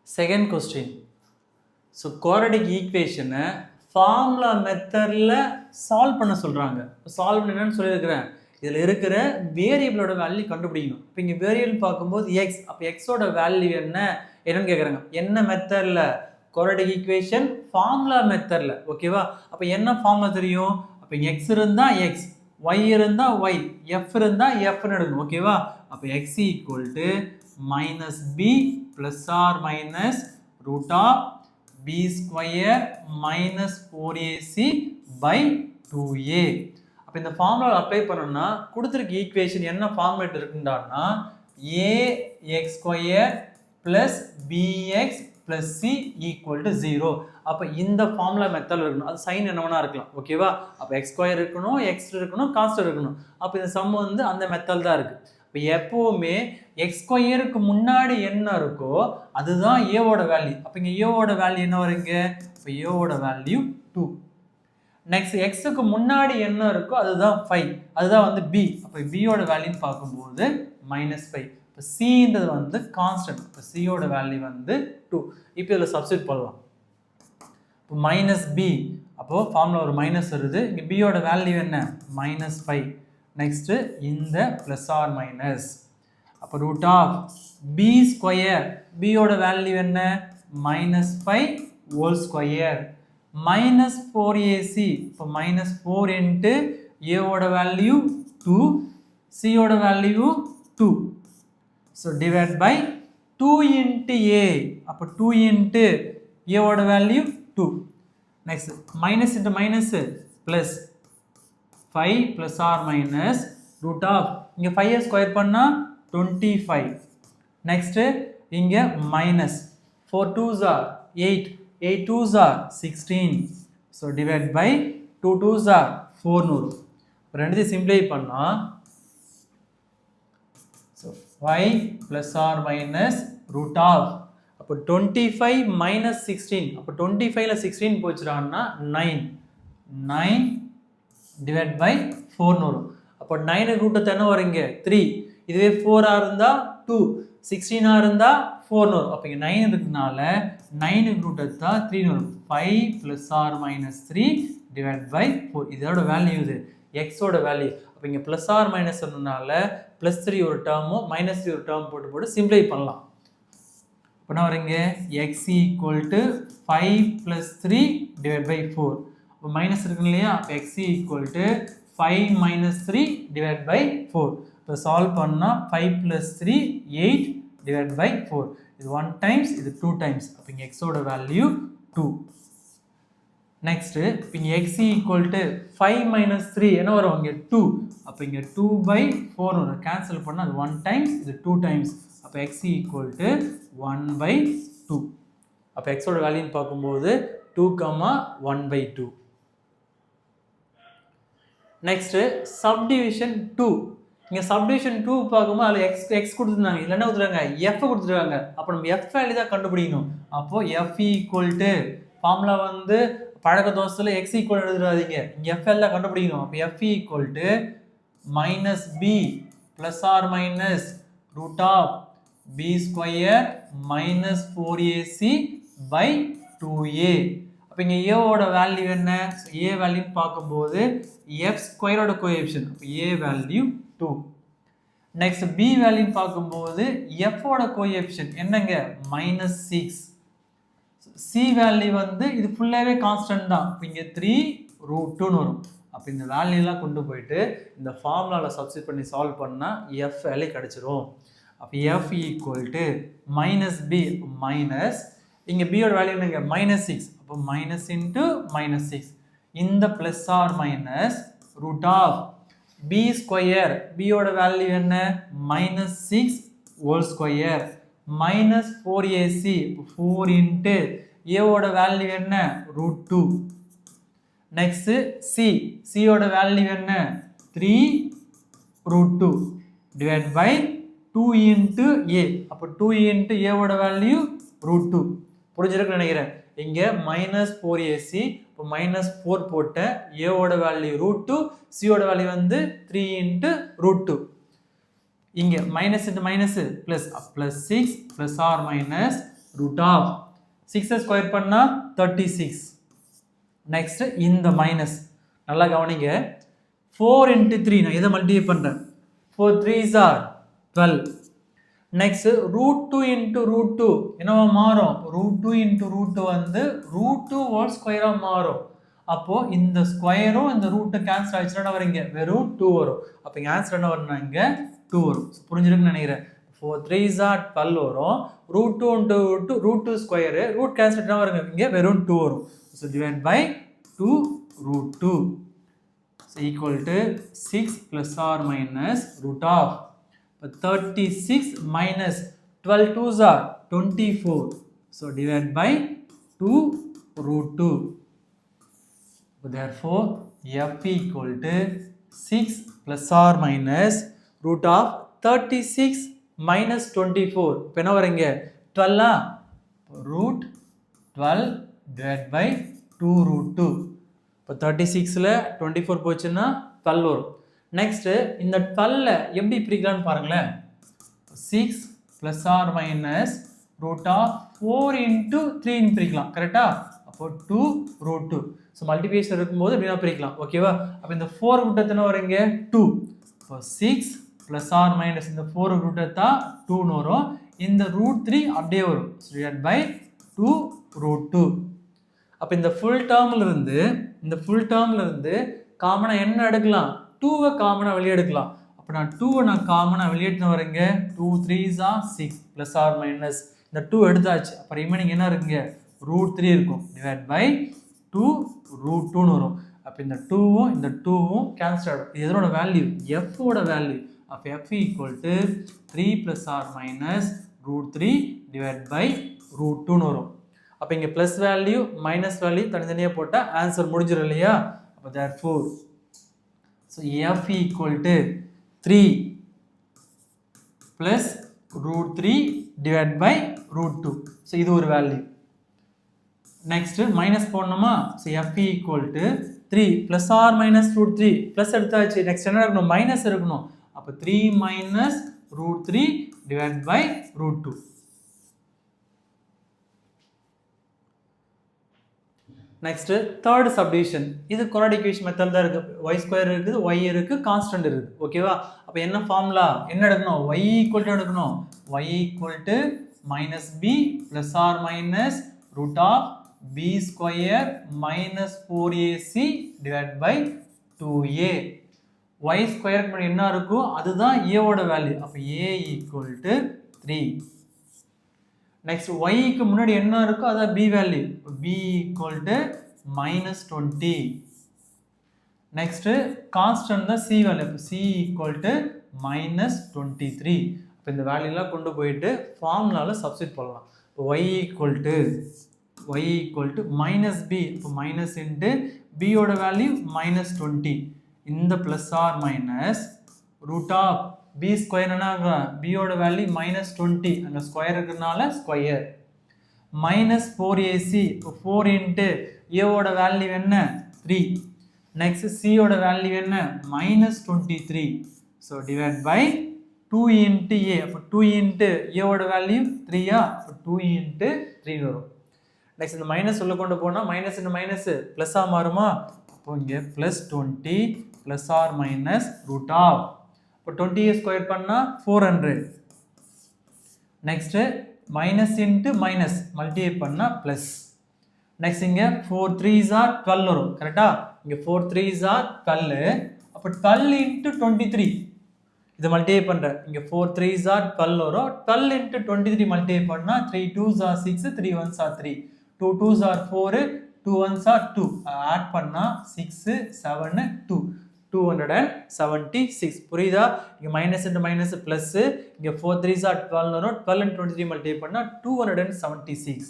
Second question. So quadratic equation formula மெத்தடில் solve பண்ண சொல்கிறாங்க. சால்வ் பண்ண என்னன்னு சொல்லியிருக்கிறேன், இதில் இருக்கிற வேரியபிளோட வேல்யூ கண்டுபிடிக்கணும். இப்போ இங்கே வேரியபிள் பார்க்கும்போது எக்ஸ், அப்போ எக்ஸோட வேல்யூ என்னன்னு கேட்குறாங்க. என்ன மெத்தடில்? quadratic ஈக்குவேஷன் ஃபார்முலா மெத்தடில். ஓகேவா? அப்போ என்ன ஃபார்முலா தெரியும்? அப்போ எக்ஸ் இருந்தால் எக்ஸ், ஒய் இருந்தால் ஒய், எஃப் இருந்தால் எஃப்னு எடுக்கணும். ஓகேவா? அப்போ x equal to minus b plus or minus root of b square minus 4ac by 2a. அப்போ இந்த ஃபார்முலா அப்ளை பண்ணணும்னா கொடுத்துருக்க ஈக்குவேஷன் என்ன formulate இருக்குண்டான்னா ax square plus bx plus c equal to 0. அப்போ இந்த ஃபார்முலா மெத்தடில் இருக்கணும். அது சைன் என்ன வேணா இருக்கலாம். ஓகேவா? அப்போ எக்ஸ் ஸ்கொயர் இருக்கணும், எக்ஸ் இருக்கணும், கான்ஸ்டன்ட் இருக்கணும். அப்போ இந்த சம் அந்த மெத்தட் தான் இருக்குது. இப்போ எப்போவுமே எக்ஸ் ஸ்கொயருக்கு முன்னாடி என்ன இருக்கோ அதுதான் ஏவோட வேல்யூ. அப்போ இங்கே ஏவோட வேல்யூ என்ன வருங்க? இப்போ ஏவோட வேல்யூ 2. நெக்ஸ்ட் எக்ஸுக்கு முன்னாடி என்ன இருக்கோ அதுதான் 5, அதுதான் பி. அப்போ பியோட வேல்யூன்னு பார்க்கும்போது -5. இப்போ சின்றது கான்ஸ்டன்ட். இப்போ சியோட வேல்யூ 2. இப்போ இதில் சப்ஸ்டிட் பண்ணலாம். இப்போ -b, அப்போது ஃபார்முலா ஒரு மைனஸ் வருது. இங்கே பியோட வேல்யூ என்ன? -5. நெக்ஸ்ட்டு இந்த ப்ளஸ் ஆர் மைனஸ், அப்போ ரூட் ஆஃப் பி ஸ்கொயர், பியோட வேல்யூ என்ன? -5 ஹோல் ஸ்கொயர் -4ac. இப்போ -4 இன்ட்டு ஏவோட வேல்யூ 2, சியோட value 2. So divide by 2 into A. அப்போ 2 இன்ட்டு ஏவோட value 2. Next minus into minus plus 5 plus or minus root of, இங்கே 5 square பண்ணால் 25. நெக்ஸ்ட்டு இங்கே minus 4 2s are 8, 8 2s are 16. So divide by 2 2s are 4 நூறு. ரெண்டுத்தையும் simply பண்ணால் so 5 plus or minus root of, அப்போ 25 minus 16, அப்போ 25ல் 16 போச்சுடான்னா 9 divide by 4 வரும். அப்போ 9 ரூட் என்ன வருங்க? 3. இதுவே 4 இருந்தால் 2, 16 இருந்தால் 4 வரும். அப்போ இங்கே 9 இருக்கிறதுனால 9 ரூட் தான் 3 வரும். 5 plus or minus 3 divide by 4. இதோட வேல்யூ இது எக்ஸோட வேல்யூ. அப்போ இங்கே ப்ளஸ் ஆர் மைனஸ் சொன்னதுனால +3 ஒரு டேர்மும் -3 ஒரு டேர்ம் போட்டு சிம்ப்ளை பண்ணலாம். இப்போ என்ன வருங்க? X equal to 5 + 3 divide by 4. இப்போ மைனஸ் இருக்கு இல்லையா? அப்போ x equal to 5 - 3 divide by 4. இப்போ சால்வ் பண்ணால் 5 + 3 8 டிவைட் பை 4. இது 1 டைம்ஸ், இது 2 டைம்ஸ். அப்போ இங்கே எக்ஸோட வேல்யூ 2. நெக்ஸ்ட்டு இப்போ இங்கே எக்ஸ் ஈக்குவல் டு 5 - 3 என்ன வரும்? இங்கே 2. அப்போ இங்கே 2 பை 4 வரும். கேன்சல் பண்ணால் அது 1 டைம்ஸ், இது 2 டைம்ஸ். அப்போ எக்ஸ் ஈக்குவல் டு 1/2. அப்போ எக்ஸோட வேல்யூன்னு பார்க்கும்போது 2, 1/2. Next subdivision 2. இங்கே சப்டிவிஷன் 2 பார்க்கும்போது அதில் எக்ஸ் கொடுத்துருந்தாங்க, இதில் என்ன கொடுத்துருக்காங்க? எஃப் கொடுத்துருக்காங்க. அப்போ நம்ம எஃப் வேல்யூ தான் கண்டுபிடிக்கணும். அப்போது எஃப் ஈக்குவல் டு ஃபார்முலா பழக்க தோசத்தில் எக்ஸ் ஈக்குவல் எழுதுறாதீங்க, இங்கே எஃப் வேல்யூ தான் கண்டுபிடிக்கணும். அப்போ f equal to -b plus or minus root of b square -4ac by 2a. அப்போ இங்கே ஏவோட வேல்யூ என்ன? ஏ வேல்யூன்னு பார்க்கும்போது எஃப் ஸ்கொயரோட கோஎஃபிஷியன்ட். அப்போ ஏ வேல்யூ 2. நெக்ஸ்ட் பி வேல்யூன்னு பார்க்கும்போது எஃபோட கோஎஃபிஷியன்ட் என்னங்க? -6. சி வேல்யூ இது ஃபுல்லாகவே கான்ஸ்டன்ட் தான். இப்போ இங்கே 3√2ன்னு வரும். அப்போ இந்த வேல்யூலாம் கொண்டு போயிட்டு இந்த ஃபார்முலாவில் சப்ஸ்டிட் பண்ணி சால்வ் பண்ணால் எஃப் வேல்யூ கிடச்சிரும். அப்போ f equal to -b, minus இங்கே பியோட வேல்யூ என்னங்க? -6. அப்போ மைனஸ் இன்ட்டு -6. இந்த plus or minus root of b square, பியோட வேல்யூ என்ன? -6 ஹோல் ஸ்கொயர் -4ac. 4 இன்ட்டு ஏவோட வேல்யூ என்ன? √2. நெக்ஸ்ட்டு சியோட வேல்யூ என்ன? 3√2 டிவைட் பை 2 இன்ட்டு ஏ. அப்போ 2 இன்ட்டு ஏவோட வேல்யூ √2. புரிஞ்சிருக்குன்னு நினைக்கிறேன். இங்கே -4ac, இப்போ -4 போட்டேன். ஏவோட வேல்யூ √2, சியோட வேல்யூ 3 இன்ட்டு √2. இங்கே minus into minus plus, +6 plus or minus root of 6 square பண்ணா 36. நெக்ஸ்ட் இந்த மைனஸ் நல்லா கவனிங்க 4 into 3 நான் இதை மல்டிப்ளை பண்றேன் 4 3s are 12. Next root 2 into root 2 என்னவா மாறும் root 2 into root 2 வந்து root 2 whole square மாறும். அப்போ இந்த ஸ்கொயரும் இந்த ரூட் கேன்சல் ஆயிடுச்சுன்னா வரீங்க வெறும் 2 வரும். அப்போ இங்க ஆன்சர் என்ன வரும்னா இங்க 2 வரும். புரிஞ்சிருக்குன்னு நினைக்கிறேன். 4 3s are 12 வரும். root 2 into root 2 square root cancel என்ன வருங்க இங்க வெறும் 2 வரும். So divide by 2 root 2 so equal to 6 plus or minus root of 36 minus 12 2s are 24. So divide by 2 root 2. Therefore f equal to 6 plus or minus root of 36 minus 24. இப்போ என்ன வரீங்க 12 root 12 divided by 2 root 2. இப்போ 36ல 24 போச்சுன்னா 12 வரும். Next இந்த 12ல எப்படி பிரிக்கலாம்னு பாருங்களேன் 6 plus or minus root of 4 into 3 ன்னு பிரிக்கலாம் கரெக்டா அப்போ 2 root 2. ஸோ மல்டிபிகேஷன் இருக்கும்போது எப்படின்னா பிரிக்கலாம் ஓகேவா அப்போ இந்த 4 ரூட் எத்தனை வரீங்க 2 இப்போ 6 ப்ளஸ் ஆர் மைனஸ் இந்த 4 ரூட் எடுத்தா 2ன்னு வரும் இந்த ரூட் 3 அப்படியே வரும் ஸோ டிவைட் பை 2 root 2. அப்போ இந்த ஃபுல் டேர்ம்ல இருந்து காமனாக என்ன எடுக்கலாம் 2வை காமனாக வெளியே எடுக்கலாம். அப்போ நான் 2வை நான் காமனாக வெளியேற்றின வரேங்க 2 3s are 6 plus or minus இந்த 2 எடுத்தாச்சு. அப்போ ரிமைனிங் என்ன இருக்குங்க root 3 இருக்கும் டிவைட் பை 2 root 2ன்னு வரும். அப்போ இந்த 2வும் இந்த 2வும் கேன்சல் ஆகிடும். இது எதனோட வேல்யூ எஃப்ஓட வேல்யூ. அப்போ f equal to 3 plus or minus root 3 divide by root 2ன்னு வரும். அப்போ இங்கே ப்ளஸ் வேல்யூ மைனஸ் வேல்யூ தனித்தனியாக போட்டால் ஆன்சர் முடிஞ்சிடும் இல்லையா. அப்போ therefore so f equal to 3 plus root 3 divide by root 2. So இது ஒரு வேல்யூ. நெக்ஸ்ட் மைனஸ் போடணுமா so f equal to 3 plus or minus root 3 plus எடுத்தாச்சு நெக்ஸ்ட் என்ன இருக்கணும் மைனஸ் இருக்கணும். அப்போ 3 minus root 3 divide by root 2. Next third subdivision இது quadratic equation method தான் இருக்கு. y ஸ்கொயர் இருக்குது y இருக்கு கான்ஸ்டன்ட் இருக்குது ஓகேவா. அப்போ என்ன ஃபார்முலா என்ன எடுக்கணும் y ஈக்குவல் டு எடுக்கணும் y equal to minus b plus or minus root of b square minus 4ac divide by 2a. y ஸ்கொயருக்கு முன்னாடி என்ன இருக்கும் அதுதான் a ஓட வேல்யூ. அப்போ a ஈக்குவல் டு 3. நெக்ஸ்ட் yக்கு முன்னாடி என்ன இருக்கோ அதான் b value b equal to minus 20. Next constant தான் c வேல்யூ அப்போ c ஈக்குவல் டு மைனஸ் 23. அப்போ இந்த வேல்யூலாம் கொண்டு போயிட்டு ஃபார்முலாவில் சப்ஸ்டிட் பண்ணலாம். y equal to minus b இப்போ மைனஸ் இன்ட்டு b-ஓட வேல்யூ மைனஸ் 20 இந்த plus or minus root of b square என்ன b-ஓட வேல்யூ மைனஸ் 20 அங்கே ஸ்கொயர் இருக்கிறதுனால ஸ்கொயர் மைனஸ் 4ac இப்போ 4 இன்ட்டு a-ஓட வேல்யூ என்ன 3 நெக்ஸ்ட் c-ஓட வேல்யூ என்ன minus 23. So divide by 2 into a அப்போ 2 இன்ட்டு a-ஓட வேல்யூ 3 அப்போ 2 இன்ட்டு 3 வரும். நெக்ஸ்ட் இந்த மைனஸ் உள்ள கொண்டு போனால் மைனஸ் இந்த மைனஸ் ப்ளஸ்ஸாக மாறுமா அப்போ இங்கே plus 20 plus or minus root of இப்போ 20 ஸ்கொயர் பண்ணால் 400. Next minus into minus multiply பண்ணால் ப்ளஸ். நெக்ஸ்ட் இங்கே 4 3s are 12 வரும் கரெக்டா. இங்கே 4 3s are 12 அப்போ 12 இன்ட்டு 23 இதை மல்டிப்ளை பண்ணுறேன். இங்கே 4 3s are 12 வரும் 12 இன்ட்டு 23 மல்டிப்ளை பண்ணால் 3 2s are 6 3 1s are 3 2 2s are 4 2 1s are 2 add பண்ணால் 6 7 2 276 புரியுதா. இங்கே மைனஸ் இன்ட்டு மைனஸ் ப்ளஸ் இங்கே 4 3s are 12 வரும் 12 இன்ட்டு 23 மல்டிப்ளை பண்ணால் 276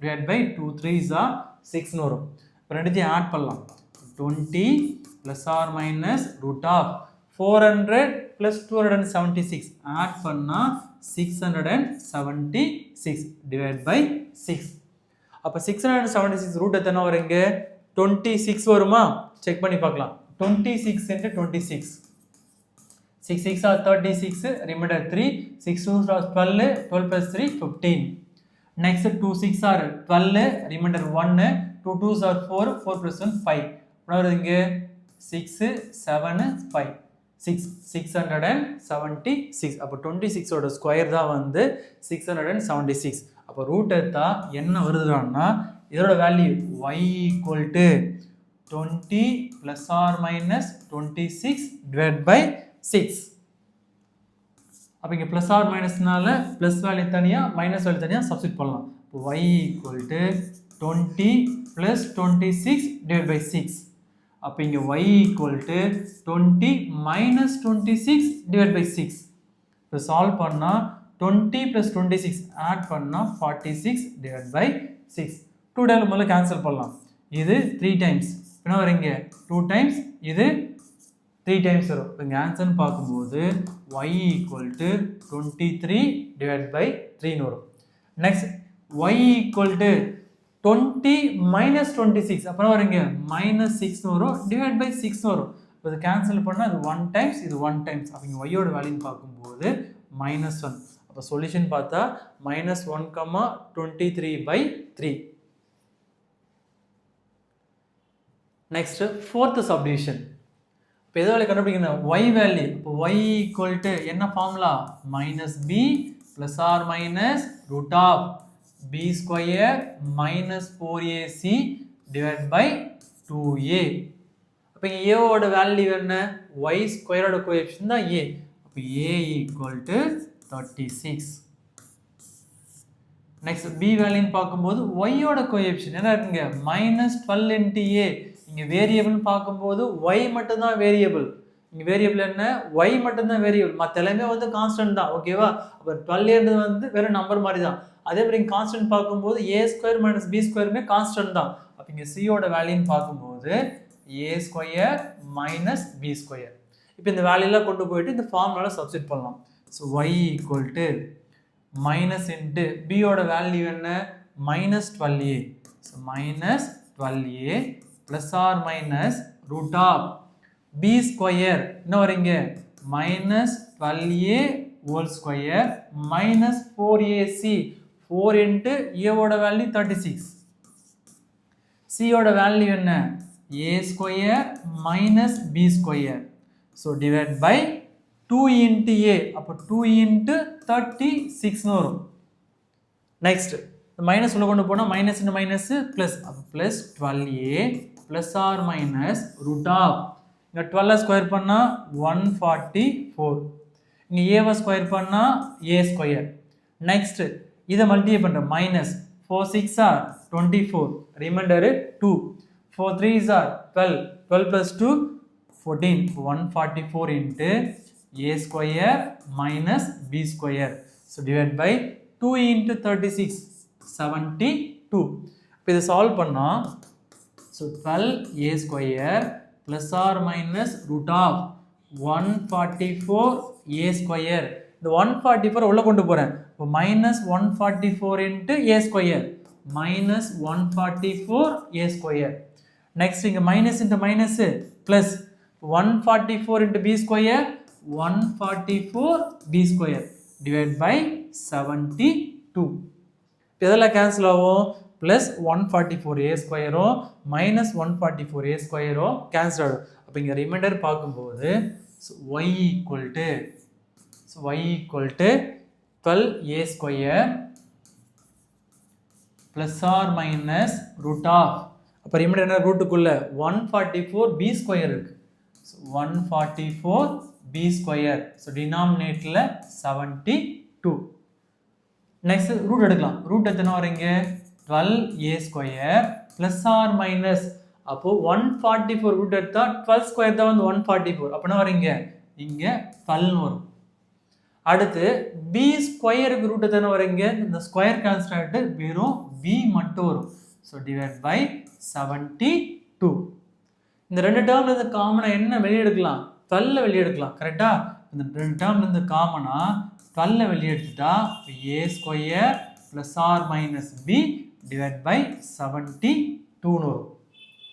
டிவைட் பை 2 3s are 6ன்னு வரும். இப்போ ரெண்டுத்தையும் ஆட் பண்ணலாம் 20 plus or minus root of 400 plus 276 add பண்ணால் 676 டிவைட் பை 6. அப்போ 676 ரூட் எத்தனை வருங்க 26 வருமா செக் பண்ணி பார்க்கலாம். 26 into 26 6 6 are 36, remainder 3, 6 2 are 12, 12 plus 3, 15. Next 2 6 are 12, remainder 1, 2 2s are 4, 4 plus 1, 5. Now 6, 7, 5. 676. அப்போ 26 ஓட ஸ்கொயர் தான் வந்து 676. அப்போ ரூட் எடுத்தா என்ன வருதுன்னா இதோட value y equal to 20 plus or minus 26 divided by 6. அப்போ இங்கே ப்ளஸ் ஆர் மைனஸ்னால ப்ளஸ் வேல்யூ தனியாக மைனஸ் வேல்யூ தனியாக சப்ஸ்டிட் பண்ணலாம். இப்போ y equal to 20 plus 26 divided by 6. அப்போ இங்கே y equal to 20 minus 26 divided by 6. இப்போ சால்வ் பண்ணால் 20 plus 26 ஆட் பண்ணால் 46 divided by 6. 2 டேபிள் முதல்ல கேன்சல் பண்ணலாம். இது 3 டைம்ஸ் என்ன வரீங்க 2 டைம்ஸ் இது 3 டைம்ஸ் வரும். இங்கே ஆன்சர்னு பார்க்கும்போது y equal to 23 divided by 3 வரும். Next y equal to 20 minus 26 அப்புறம் வரீங்க minus 6 வரும் டிவைட் பை 6 வரும். இப்போ இது கேன்சல் பண்ணால் இது 1 டைம்ஸ் இது 1 டைம்ஸ். அப்போ இங்கே ஒய்யோட வேல்யூன்னு பார்க்கும்போது -1. அப்போ சொல்யூஷன் பார்த்தா -1, 23/3. Next fourth subdivision. இப்போ எது வேல்யூ கண்டுபிடிக்கணும் y வேல்யூ. இப்போ y equal to என்ன formula -b plus or minus root of b square minus 4ac divided by 2a. அப்போ இங்கே a ஓட வேல்யூ என்ன y ஸ்கொயரோட கோஎஃபிஷியன்ட் தான் a. அப்போ a equal to 36. Next b வேல்யூன்னு பார்க்கும்போது y ஓட கோஎஃபிஷியன்ட் என்ன இருக்குங்க -12 into a. இங்கே வேரியபிள் பார்க்கும்போது y மட்டும் தான் வேரியபிள். இங்கே வேரியபிள் என்ன y மட்டும் தான் வேரியபிள், மற்ற எல்லாமே வந்து கான்ஸ்டன்ட் தான். ஓகேவா? அப்போ 12 வந்து வெறும் நம்பர் மாதிரி தான். அதே மாதிரி இங்கே கான்ஸ்டன்ட் பார்க்கும்போது a ஸ்கொயர் மைனஸ் b ஸ்கொயருமே கான்ஸ்டன்ட் தான். அப்போ இங்கே c ஓட வேல்யூன்னு பார்க்கும்போது a square minus b square. இப்போ இந்த வேல்யூலாம் கொண்டு போயிட்டு இந்த ஃபார்முலால சப்ஸ்டிட் பண்ணலாம். So y equal to minus into b ஓட வேல்யூ என்ன -12a. So -12a plus or minus root of b square என்ன வரீங்க -12a whole square minus 4ac. 4 into a ஓட வேல்யூ 36. c ஓட வேல்யூ என்ன a square minus b square. so divide by 2 into a. அப்போ 2 into 36 வரும். next minus உள்ள கொண்டு போனால் மைனஸ் into மைனஸ் ப்ளஸ். அப்போ plus 12a plus or minus root of இங்கே 12 ஸ்கொயர் பண்ணால் 144. இங்கே ஏவை ஸ்கொயர் பண்ணால் a ஸ்கொயர். நெக்ஸ்ட் இதை மல்டிப்ளை பண்ணுறேன் -4 6 are 24 remainder 2 4 3s are 12 12 plus 2 14. 144 into a square minus b square. so divide by 2 into 36 72. இப்போ இதை சால்வ் பண்ணால் so 12a square plus or minus root of 144a square. இந்த 144 உள்ள கொண்டு போறேன். இப்போ -144 into a square -144a square. next இங்க minus into minus plus 144 into b square 144b square divided by 72. இதெல்லாம் கேன்சல் ஆகும். ப்ளஸ் 144a ஸ்கொயரும் மைனஸ் 144a ஸ்கொயரும் கேன்சல் ஆகும். அப்போ இங்கே ரிமைண்டர் பார்க்கும்போது y equal to 12a square plus or minus root of. அப்போ ரிமைண்டர் என்ன ரூட்டுக்குள்ள 144b ஸ்கொயர் இருக்கு. 144b square. ஸோ டினாமினேட்டில் 72. நெக்ஸ்ட் ரூட் எடுக்கலாம். ரூட் எத்தனை வரீங்க 12a square plus or minus. அப்போது 144 ரூட் எடுத்தால் 12 ஸ்கொயர் தான் வந்து 144. அப்படின்னா வரீங்க இங்கே 12 வரும். அடுத்து b ஸ்கொயருக்கு ரூட் எத்தனை வரீங்க இந்த ஸ்கொயர் கேன்சல் ஆகிட்டு வெறும் b மட்டும் வரும். So divide by 72. இந்த ரெண்டு டேர்ம்ல இருந்து காமனாக என்ன வெளியே எடுக்கலாம் 12 வெளியே எடுக்கலாம். கரெக்டாக இந்த ரெண்டு டேர்ம்ல இருந்து காமனாக 12 வெளியே எடுத்துட்டா a square plus or minus b divide by 72 வரும்.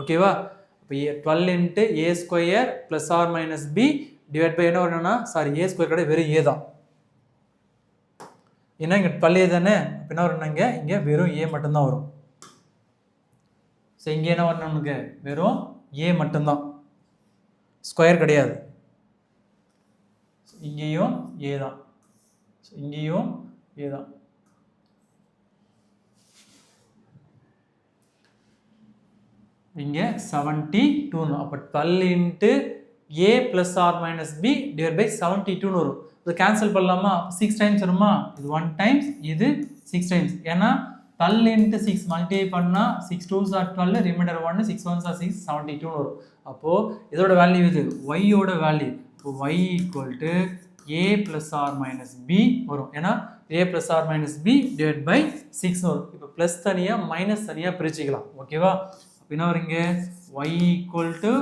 ஓகேவா? இப்போ 12 into a square plus or minus b divide by என்ன வரணும்னா சாரி ஏ ஸ்கொயர் கிடையாது வெறும் ஏ தான். ஏன்னா இங்கே பல்லே தானே என்ன வரணுங்க இங்கே வெறும் ஏ மட்டும்தான் வரும். ஸோ இங்கே என்ன வரணும் நமக்கு வெறும் ஏ மட்டும்தான், ஸ்கொயர் கிடையாது. இங்கேயும் ஏ தான், இங்கேயும் ஏ தான். இங்கே 72 அப்போ 12 into a plus or minus B divide by 72 வரும். இது கேன்சல் பண்ணலாமா? 6 டைம்ஸ் வருமா? இது 1 டைம்ஸ், இது 6 டைம்ஸ். ஏன்னா 12 இன்ட்டு 6 மல்டிப்ளை பண்ணால் 6 2s are 12, reminder 1, 6 1s are 6, 72 வரும். அப்போது இதோட வேல்யூ இது ஒய்யோட வேல்யூ. இப்போ Y equal to A plus or minus B வரும். ஏன்னா A plus or minus B divide by 6 வரும். இப்போ ப்ளஸ் தனியாக மைனஸ் தனியாக பிரிச்சுக்கலாம். ஓகேவா? என்ன வருங்க y equal to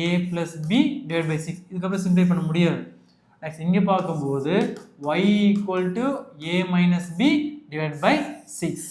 a plus b divided by 6. இதுக்கப்புறம் சிம்பிளை பண்ண முடியாது. நெக்ஸ்ட் இங்கே பார்க்கும்போது y equal to a minus b divided by 6.